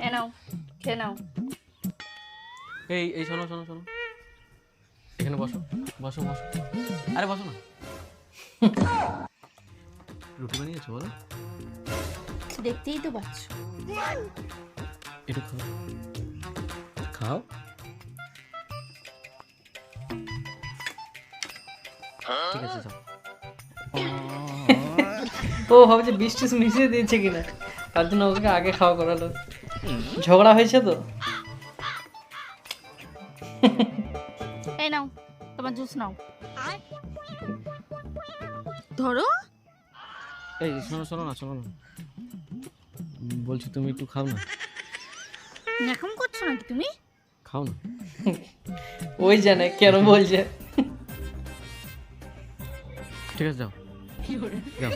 এ নাও, খেয়ে নাও। এই শোনো শোনো শোনো, এখানে বসো বসো বসো, আরে বসো না। রুটি বানিয়েছো বলো? দেখতেই তো পাচ্ছ। একটু খাও, খাও। ঠিক আছে যাও। ও ভাবছে বিষ টিস মিশিয়ে দিয়েছে কিনা, তার জন্য ওকে আগে খাওয়া করালো। ঝগড়া হয়েছে তো। এই নাও, তোমার জুস নাও। ধরো। এই শোনো শোনো না, শোনো না, বলছি তুমি একটু খাও না, এখন করছো নাকি তুমি? খাও না। ওই জানে কেন বলছে। ঠিক আছে যাও যাও।